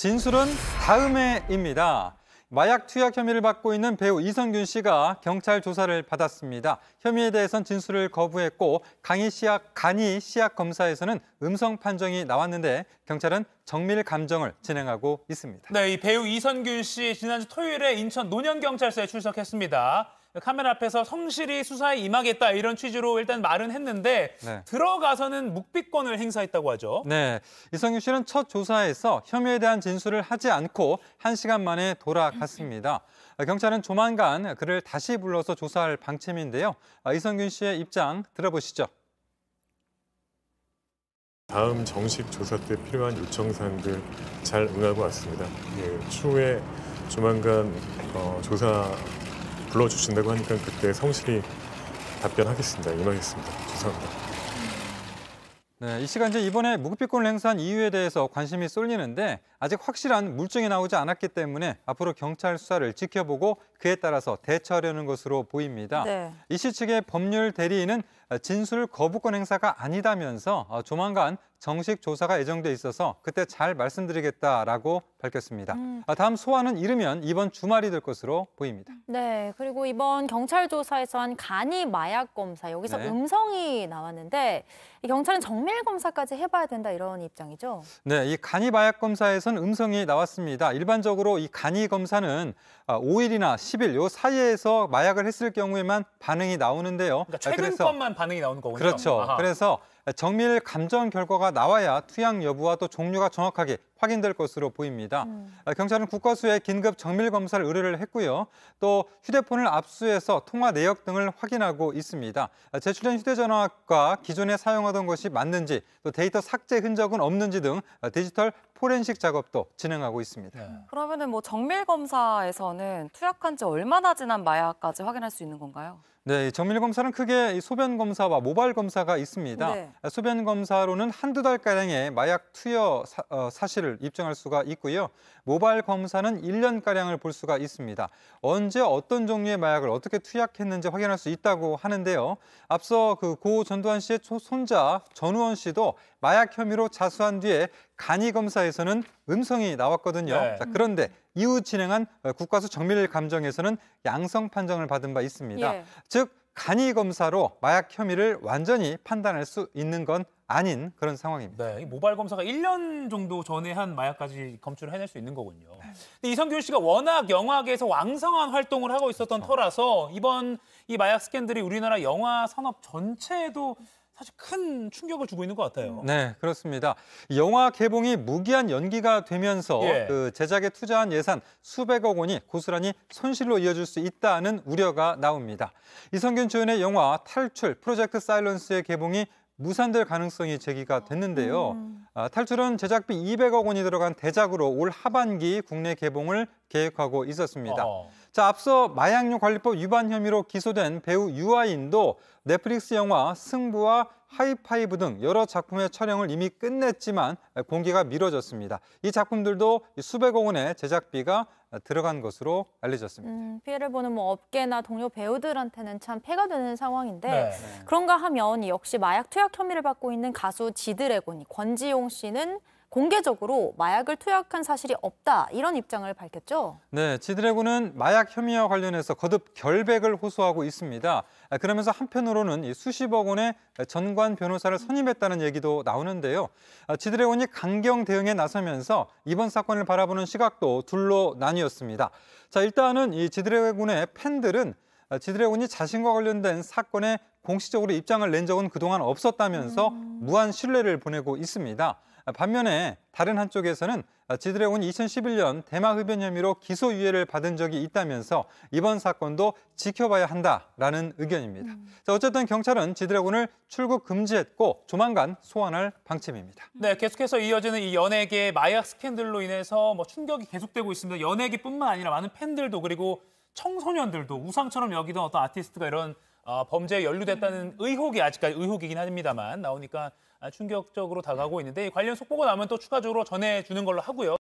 진술은 다음에입니다. 마약 투약 혐의를 받고 있는 배우 이성균 씨가 경찰 조사를 받았습니다. 혐의에 대해선 진술을 거부했고 간이 씨약 검사에서는 음성 판정이 나왔는데 경찰은 정밀 감정을 진행하고 있습니다. 네, 이 배우 이성균 씨 지난주 토요일에 인천 논현경찰서에 출석했습니다. 카메라 앞에서 성실히 수사에 임하겠다 이런 취지로 일단 말은 했는데 들어가서는 묵비권을 행사했다고 하죠. 네, 이성균 씨는 첫 조사에서 혐의에 대한 진술을 하지 않고 1시간 만에 돌아갔습니다. 경찰은 조만간 그를 다시 불러서 조사할 방침인데요. 이성균 씨의 입장 들어보시죠. 다음 정식 조사 때 필요한 요청사항들 잘 응하고 왔습니다. 추후에 조만간 조사 불러주신다고 하니까 그때 성실히 답변하겠습니다. 임하겠습니다. 죄송합니다. 네, 이 시간 이번에 무급비권을 행사한 이유에 대해서 관심이 쏠리는데 아직 확실한 물증이 나오지 않았기 때문에 앞으로 경찰 수사를 지켜보고 그에 따라서 대처하려는 것으로 보입니다. 네. 이 씨 측의 법률 대리인은 진술 거부권 행사가 아니다면서 조만간 정식 조사가 예정돼 있어서 그때 잘 말씀드리겠다라고 밝혔습니다. 다음 소환은 이르면 이번 주말이 될 것으로 보입니다. 네, 그리고 이번 경찰 조사에서 한 간이 마약 검사, 여기서 음성이 나왔는데 이 경찰은 정밀 검사까지 해봐야 된다 이런 입장이죠? 네, 이 간이 마약 검사에서는 음성이 나왔습니다. 일반적으로 이 간이 검사는 5일이나 10일 요 사이에서 마약을 했을 경우에만 반응이 나오는데요. 그러니까 최근 것만 반응이 나오는 거군요. 그렇죠. 아하. 그래서 정밀 감정 결과가 나와야 투약 여부와 또 종류가 정확하게 확인될 것으로 보입니다. 경찰은 국과수에 긴급 정밀 검사를 의뢰를 했고요. 또 휴대폰을 압수해서 통화 내역 등을 확인하고 있습니다. 제출된 휴대전화가 기존에 사용하던 것이 맞는지, 또 데이터 삭제 흔적은 없는지 등 디지털 포렌식 작업도 진행하고 있습니다. 그러면은 뭐 정밀 검사에서는 투약한 지 얼마나 지난 마약까지 확인할 수 있는 건가요? 네, 정밀 검사는 크게 소변 검사와 모발 검사가 있습니다. 네. 소변 검사로는 한두 달가량의 마약 투여 사실을 입증할 수가 있고요. 모발 검사는 1년가량을 볼 수가 있습니다. 언제 어떤 종류의 마약을 어떻게 투약했는지 확인할 수 있다고 하는데요. 앞서 고 전두환 씨의 손자 전우원 씨도 마약 혐의로 자수한 뒤에 간이 검사에서는 음성이 나왔거든요. 네. 자, 그런데 이후 진행한 국과수 정밀 감정에서는 양성 판정을 받은 바 있습니다. 즉 간이 검사로 마약 혐의를 완전히 판단할 수 있는 건 아닌 그런 상황입니다. 네, 이 모발 검사가 1년 정도 전에 한 마약까지 검출을 해낼 수 있는 거군요. 근데 이성균 씨가 워낙 영화계에서 왕성한 활동을 하고 있었던 터라서 이번 이 마약 스캔들이 우리나라 영화 산업 전체에도 사실 큰 충격을 주고 있는 것 같아요. 네, 그렇습니다. 영화 개봉이 무기한 연기가 되면서 그 제작에 투자한 예산 수백억 원이 고스란히 손실로 이어질 수 있다는 우려가 나옵니다. 이성균 주연의 영화 탈출 프로젝트 사일런스의 개봉이 무산될 가능성이 제기가 됐는데요. 탈출은 제작비 200억 원이 들어간 대작으로 올 하반기 국내 개봉을 계획하고 있었습니다. 자, 앞서 마약류 관리법 위반 혐의로 기소된 배우 유아인도 넷플릭스 영화 승부와 하이파이브 등 여러 작품의 촬영을 이미 끝냈지만 공개가 미뤄졌습니다. 이 작품들도 수백억 원의 제작비가 들어간 것으로 알려졌습니다. 피해를 보는 뭐 업계나 동료 배우들한테는 참 폐가 되는 상황인데 그런가 하면 역시 마약 투약 혐의를 받고 있는 가수 지드래곤 권지용 씨는 공개적으로 마약을 투약한 사실이 없다 이런 입장을 밝혔죠. 네, 지드래곤은 마약 혐의와 관련해서 거듭 결백을 호소하고 있습니다. 그러면서 한편으로는 수십억 원의 전관 변호사를 선임했다는 얘기도 나오는데요. 지드래곤이 강경 대응에 나서면서 이번 사건을 바라보는 시각도 둘로 나뉘었습니다. 자, 일단은 이 지드래곤의 팬들은 지드래곤이 자신과 관련된 사건에 공식적으로 입장을 낸 적은 그동안 없었다면서 무한 신뢰를 보내고 있습니다. 반면에 다른 한쪽에서는 지드래곤이 2011년 대마 흡연 혐의로 기소유예를 받은 적이 있다면서 이번 사건도 지켜봐야 한다라는 의견입니다. 자, 어쨌든 경찰은 지드래곤을 출국 금지했고 조만간 소환할 방침입니다. 네, 계속해서 이어지는 이 연예계 마약 스캔들로 인해서 뭐 충격이 계속되고 있습니다. 연예계뿐만 아니라 많은 팬들도 그리고 청소년들도 우상처럼 여기던 어떤 아티스트가 이런 범죄에 연루됐다는 의혹이 아직까지 의혹이긴 합니다만 나오니까 충격적으로 다가오고 있는데 관련 속보가 나오면 또 추가적으로 전해주는 걸로 하고요.